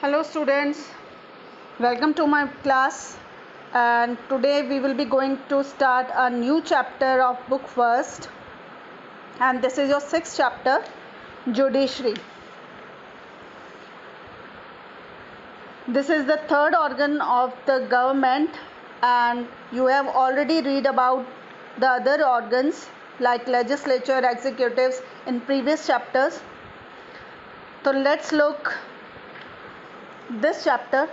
Hello students, welcome to my class, and today we will be going to start a new chapter of book first, and this is your sixth chapter, Judiciary. This is the third organ of the government, and you have already read about the other organs like legislature, executives in previous chapters. So let's look this chapter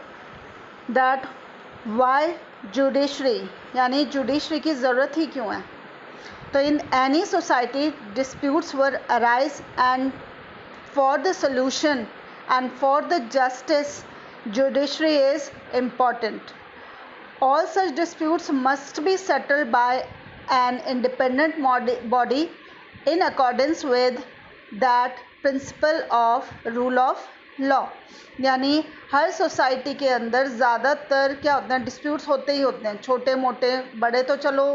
that why judiciary यानी judiciary की ज़रूरत ही क्यों है. तो in any society disputes were arise and for the solution and for the justice judiciary is important. All such disputes must be settled by an independent body in accordance with that principle of rule of law. यानी हर society के अंदर ज़्यादातर क्या होते हैं, disputes होते ही होते हैं, छोटे मोटे, बड़े तो चलो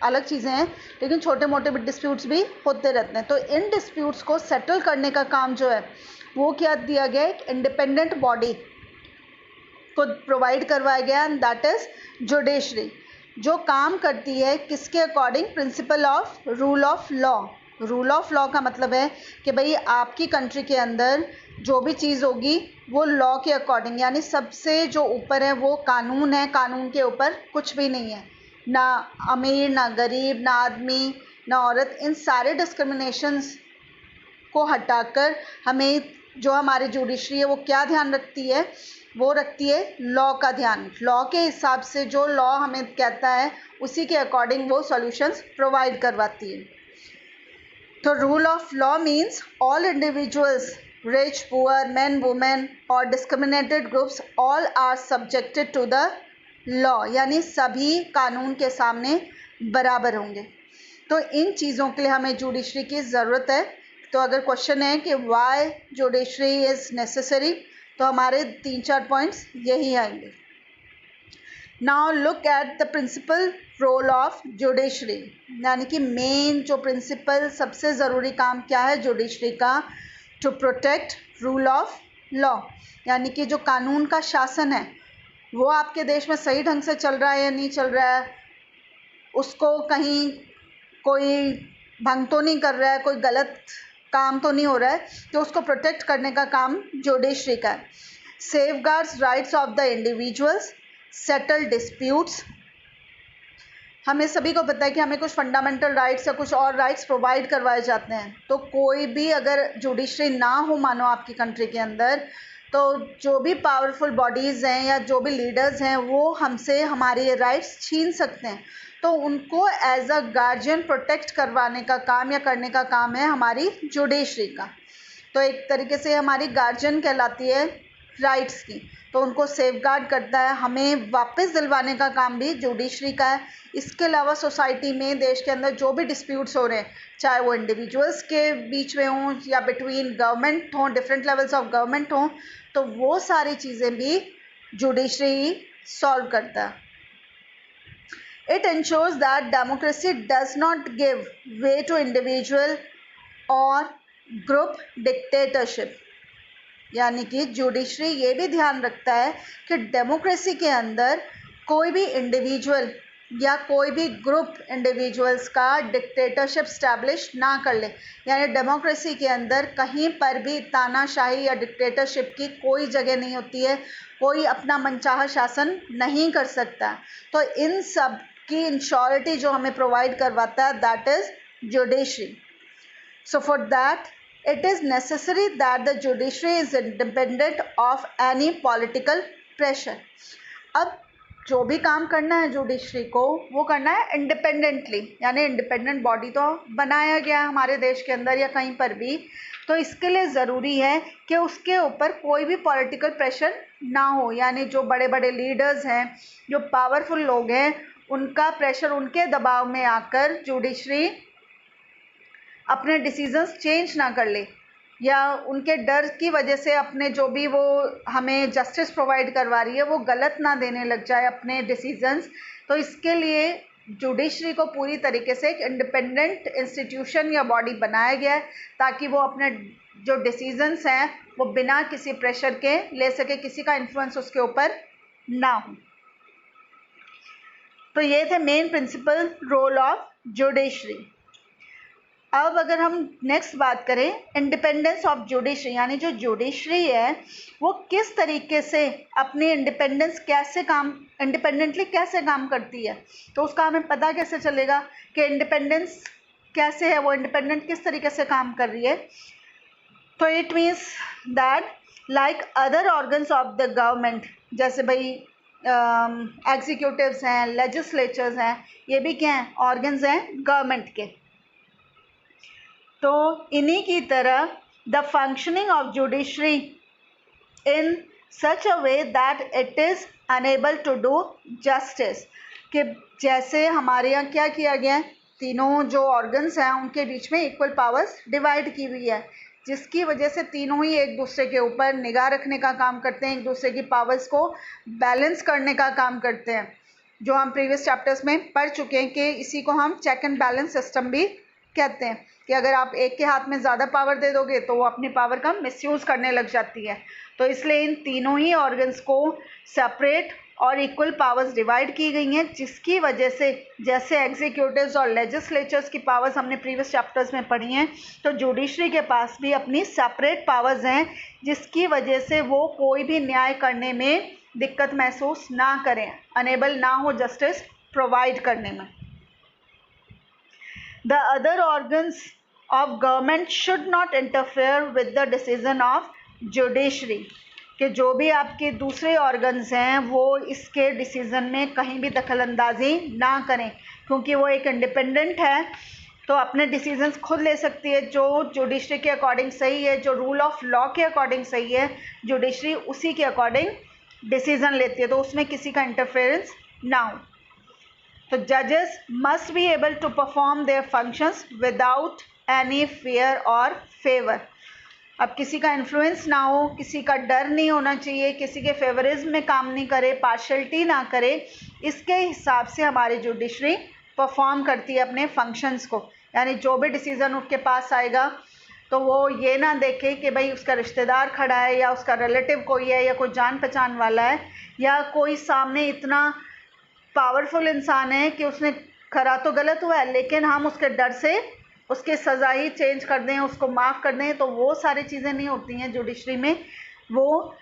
अलग चीज़ें हैं, लेकिन छोटे मोटे भी डिस्प्यूट्स भी होते रहते हैं. तो इन डिस्प्यूट्स को सेटल करने का काम जो है वो क्या दिया गया, एक इंडिपेंडेंट बॉडी को प्रोवाइड करवाया गया, एंड दैट इज़ जुडिशरी, जो काम करती है किसके according, principle of rule of law. Rule of law का मतलब है कि भाई आपकी कंट्री के अंदर जो भी चीज़ होगी वो लॉ के अकॉर्डिंग, यानी सबसे जो ऊपर है वो कानून है, कानून के ऊपर कुछ भी नहीं है, ना अमीर ना गरीब ना आदमी ना औरत. इन सारे डिस्क्रिमिनेशंस को हटाकर हमें जो हमारी जुडिशरी है वो क्या ध्यान रखती है, वो रखती है लॉ का ध्यान. लॉ के हिसाब से जो लॉ हमें कहता है उसी के अकॉर्डिंग वो सॉल्यूशंस प्रोवाइड करवाती है. तो rule of law means all individuals, rich, poor, men, women और discriminated groups all are subjected to the law, यानी सभी कानून के सामने बराबर होंगे. तो इन चीज़ों के लिए हमें जुडिशरी की ज़रूरत है. तो अगर क्वेश्चन है कि वाई जुडिशरी इज़ नेसेसरी, तो हमारे 3-4 पॉइंट्स यही आएंगे. Now look at the principal role of judiciary, यानी कि मेन जो प्रिंसिपल सबसे ज़रूरी काम क्या है जुडिशरी का, to protect rule of law, यानी कि जो कानून का शासन है वो आपके देश में सही ढंग से चल रहा है या नहीं चल रहा है, उसको कहीं कोई भंग तो नहीं कर रहा है, कोई गलत काम तो नहीं हो रहा है, तो उसको प्रोटेक्ट करने का काम जुडिशरी का है. Safeguards rights of the individuals, settle disputes. हमें सभी को पता है कि हमें कुछ फंडामेंटल राइट्स या कुछ और राइट्स प्रोवाइड करवाए जाते हैं. तो कोई भी अगर जुडिशरी ना हो मानो आपकी कंट्री के अंदर, तो जो भी पावरफुल बॉडीज़ हैं या जो भी लीडर्स हैं वो हमसे हमारे ये राइट्स छीन सकते हैं. तो उनको एज अ गार्जियन प्रोटेक्ट करवाने का काम या करने का काम है हमारी जुडिशरी का. तो एक तरीके से हमारी गार्जियन कहलाती है राइट्स की. तो उनको सेफगार्ड करता है, हमें वापस दिलवाने का काम भी जुडिशरी का है. इसके अलावा सोसाइटी में, देश के अंदर जो भी डिस्प्यूट्स हो रहे हैं, चाहे वो इंडिविजुअल्स के बीच में हों या बिटवीन गवर्नमेंट हों, डिफरेंट लेवल्स ऑफ गवर्नमेंट हों, तो वो सारी चीज़ें भी जुडिशरी सॉल्व करता है. It ensures that democracy does not give way to individual और ग्रुप डिक्टेटरशिप, यानी कि जुडिशरी ये भी ध्यान रखता है कि डेमोक्रेसी के अंदर कोई भी इंडिविजुअल या कोई भी ग्रुप इंडिविजुअल्स का डिक्टेटरशिप स्टैब्लिश ना कर ले. यानी डेमोक्रेसी के अंदर कहीं पर भी तानाशाही या डिक्टेटरशिप की कोई जगह नहीं होती है, कोई अपना मनचाहा शासन नहीं कर सकता. तो इन सब की इंश्योरिटी जो हमें प्रोवाइड करवाता है that is judiciary. So for that it is necessary that the judiciary is independent of any political pressure. अब जो भी काम करना है जुडिशरी को वो करना है इंडिपेंडेंटली, यानी इंडिपेंडेंट बॉडी तो बनाया गया है हमारे देश के अंदर या कहीं पर भी. तो इसके लिए ज़रूरी है कि उसके ऊपर कोई भी पॉलिटिकल प्रेशर ना हो, यानी जो बड़े बड़े लीडर्स हैं, जो पावरफुल लोग हैं, उनका प्रेशर, उनके दबाव में आकर जुडिशरी अपने डिसीजंस चेंज ना कर ले, या उनके डर की वजह से अपने जो भी वो हमें जस्टिस प्रोवाइड करवा रही है वो गलत ना देने लग जाए अपने डिसीजंस. तो इसके लिए जुडिशरी को पूरी तरीके से एक इंडिपेंडेंट इंस्टीट्यूशन या बॉडी बनाया गया है ताकि वो अपने जो डिसीजंस हैं वो बिना किसी प्रेशर के ले सके, किसी का इन्फ्लुएंस उसके ऊपर ना हो। तो ये थे main principal role of judiciary. अब अगर हम नेक्स्ट बात करें इंडिपेंडेंस ऑफ जुडिशरी, यानी जो जुडिशरी है वो किस तरीके से अपनी इंडिपेंडेंटली कैसे काम करती है, तो उसका हमें पता कैसे चलेगा कि इंडिपेंडेंस कैसे है, वो इंडिपेंडेंट किस तरीके से काम कर रही है। तो it means that like other organs of the government, जैसे भाई एग्जीक्यूटिव्स हैं, लेजिस्लेचर्स हैं, ये भी क्या हैं, ऑर्गन्स हैं गवर्नमेंट के। तो इन्हीं की तरह the functioning of judiciary in such a way that it is enable to do justice, कि जैसे हमारे यहाँ क्या किया गया है, तीनों जो ऑर्गन्स हैं उनके बीच में इक्वल पावर्स डिवाइड की हुई है, जिसकी वजह से तीनों ही एक दूसरे के ऊपर निगाह रखने का काम करते हैं, एक दूसरे की पावर्स को बैलेंस करने का काम करते हैं, जो हम प्रीवियस चैप्टर्स में पढ़ चुके हैं कि इसी को हम चेक एंड बैलेंस सिस्टम भी कहते हैं, कि अगर आप एक के हाथ में ज़्यादा पावर दे दोगे तो वो अपनी पावर का मिसयूज़ करने लग जाती है। तो इसलिए इन तीनों ही ऑर्गन्स को सेपरेट और इक्वल पावर्स डिवाइड की गई हैं, जिसकी वजह से जैसे एग्जीक्यूटिव्स और लेजिस्लेचर्स की पावर्स हमने प्रीवियस चैप्टर्स में पढ़ी हैं, तो जुडिशरी के पास भी अपनी सेपरेट पावर्स हैं, जिसकी वजह से वो कोई भी न्याय करने में दिक्कत महसूस ना करें, अनेबल ना हो जस्टिस प्रोवाइड करने में। The other organs of government should not interfere with the decision of judiciary, कि जो भी आपके दूसरे ऑर्गन्स हैं वो इसके डिसीज़न में कहीं भी दखलंदाजी ना करें, क्योंकि वो एक इंडिपेंडेंट है, तो अपने डिसीजंस खुद ले सकती है, जो जुडिशरी के अकॉर्डिंग सही है, जो रूल ऑफ लॉ के अकॉर्डिंग सही है, जुडिशरी उसी के अकॉर्डिंग डिसीज़न लेती है, तो उसमें किसी का इंटरफेरेंस ना हो। तो जजेस must be able to perform their functions without any fear और फेवर। अब किसी का इन्फ्लुएंस ना हो, किसी का डर नहीं होना चाहिए, किसी के फेवरिज्म में काम नहीं करे, पार्शलिटी ना करे, इसके हिसाब से हमारी जुडिशरी परफॉर्म करती है अपने फंक्शंस को। यानी जो भी डिसीज़न उसके पास आएगा तो वो ये ना देखे कि भाई उसका रिश्तेदार खड़ा है या उसका रिलेटिव कोई है या कोई जान पहचान वाला है या कोई सामने इतना पावरफुल इंसान है कि उसने करा तो गलत हुआ है लेकिन हम उसके डर से उसकी सज़ा ही चेंज कर दें, उसको माफ़ कर दें, तो वो सारी चीज़ें नहीं होती हैं जुडिशरी में। वो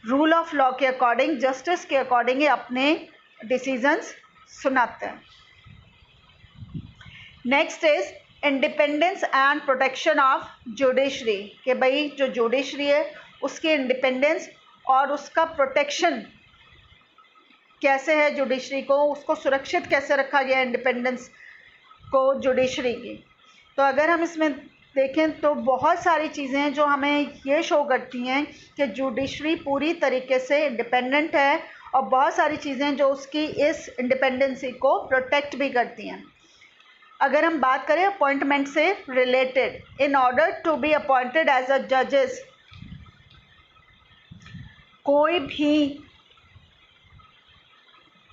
रूल ऑफ लॉ के अकॉर्डिंग, जस्टिस के अकॉर्डिंग ही अपने डिसीजंस सुनाते हैं। Next is independence and protection of judiciary, कि भाई जो जुडिशरी है उसकी इंडिपेंडेंस और उसका प्रोटेक्शन कैसे है, जुडिशरी को उसको सुरक्षित कैसे रखा गया इंडिपेंडेंस को जुडिशरी की। तो अगर हम इसमें देखें तो बहुत सारी चीज़ें हैं जो हमें ये शो करती हैं कि जुडिशरी पूरी तरीके से इंडिपेंडेंट है और बहुत सारी चीज़ें जो उसकी इस इंडिपेंडेंसी को प्रोटेक्ट भी करती हैं। अगर हम बात करें अपॉइंटमेंट से related, in order to be appointed as a जजेस, कोई भी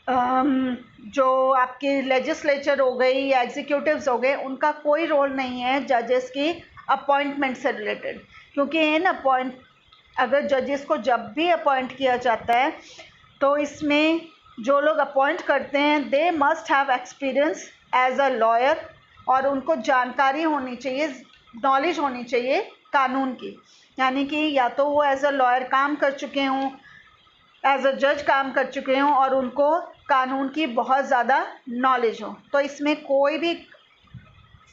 जो आपके लेजिस्लेचर हो गई या एग्जीक्यूटिव्स हो गए, उनका कोई रोल नहीं है जजेस की अपॉइंटमेंट से रिलेटेड, क्योंकि अगर जजेस को जब भी अपॉइंट किया जाता है तो इसमें जो लोग अपॉइंट करते हैं they must have experience as a lawyer, और उनको जानकारी होनी चाहिए, नॉलेज होनी चाहिए कानून की, यानी कि या तो वो एज अ लॉयर काम कर चुके हों, एज अ जज काम कर चुके हों और उनको कानून की बहुत ज़्यादा नॉलेज हो। तो इसमें कोई भी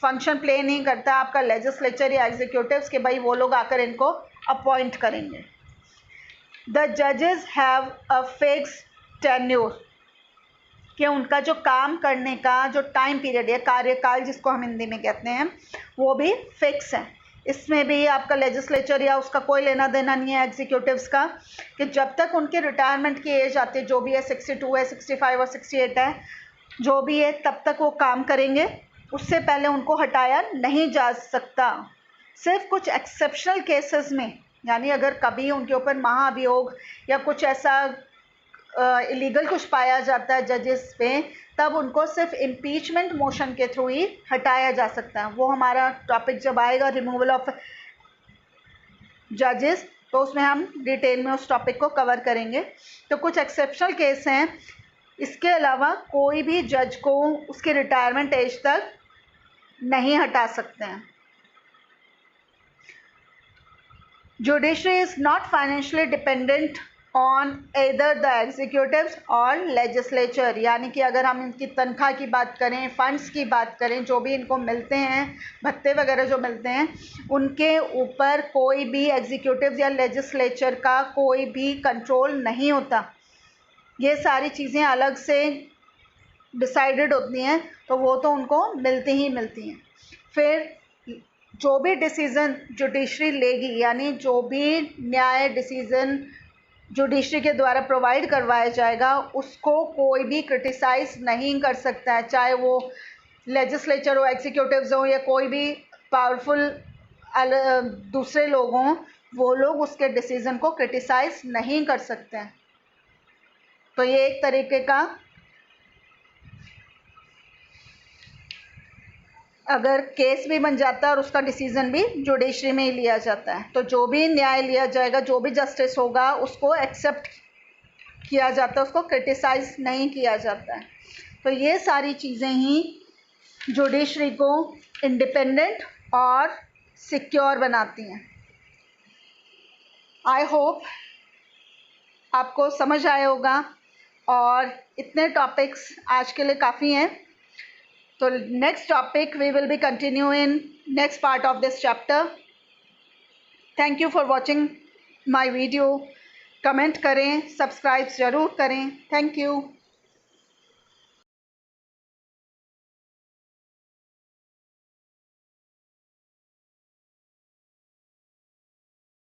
फंक्शन प्ले नहीं करता आपका लेजिस्लेचर या एग्जीक्यूटिव्स के भाई वो लोग आकर इनको अपॉइंट करेंगे। द जजेस हैव अ फिक्स टेन्योर, कि उनका जो काम करने का जो टाइम पीरियड है, कार्यकाल जिसको हम हिंदी में कहते हैं, वो भी फिक्स है। इसमें भी आपका लेजिस्लेचर या उसका कोई लेना देना नहीं है एग्जीक्यूटिव्स का, कि जब तक उनके रिटायरमेंट की एज आती है, जो भी है 62 है, 65 और 68 है, जो भी है तब तक वो काम करेंगे, उससे पहले उनको हटाया नहीं जा सकता। सिर्फ कुछ एक्सेप्शनल केसेस में, यानी अगर कभी उनके ऊपर महाअभियोग या कुछ ऐसा इलीगल कुछ पाया जाता है जजेस पे, तब उनको सिर्फ इम्पीचमेंट मोशन के थ्रू ही हटाया जा सकता है। वो हमारा टॉपिक जब आएगा रिमूवल ऑफ जजेस, तो उसमें हम डिटेल में उस टॉपिक को कवर करेंगे। तो कुछ एक्सेप्शनल केस हैं, इसके अलावा कोई भी जज को उसके रिटायरमेंट एज तक नहीं हटा सकते हैं। Judiciary is not financially dependent on either the executives और लेजिस्लेचर, यानी कि अगर हम इनकी तनख्वाह की बात करें, फंड्स की बात करें, जो भी इनको मिलते हैं, भत्ते वगैरह जो मिलते हैं, उनके ऊपर कोई भी एग्जीक्यूटिव या लेजिस्लेचर का कोई भी कंट्रोल नहीं होता। ये सारी चीज़ें अलग से डिसाइडेड होती हैं, तो वो तो उनको मिलती ही मिलती हैं। फिर जो भी डिसीज़न जुडिशरी लेगी, यानी जो भी न्याय डिसीज़न जुडिशरी के द्वारा प्रोवाइड करवाया जाएगा, उसको कोई भी क्रिटिसाइज नहीं कर सकता है, चाहे वो लेजिस्लेचर हो, एग्जीक्यूटिव्स हो, या कोई भी पावरफुल दूसरे लोग हों, वो लोग उसके डिसीज़न को क्रिटिसाइज नहीं कर सकते हैं। तो ये एक तरीके का, अगर केस भी बन जाता है और उसका डिसीज़न भी जुडिशरी में ही लिया जाता है, तो जो भी न्याय लिया जाएगा, जो भी जस्टिस होगा, उसको एक्सेप्ट किया जाता है, उसको क्रिटिसाइज नहीं किया जाता है। तो ये सारी चीज़ें ही जुडिशरी को इंडिपेंडेंट और सिक्योर बनाती हैं। आई होप आपको समझ आया होगा, और इतने टॉपिक्स आज के लिए काफ़ी हैं। तो next topic we will be continue in next part of this chapter. Thank you for watching my video. Comment करें, सब्सक्राइब ज़रूर करें। Thank you.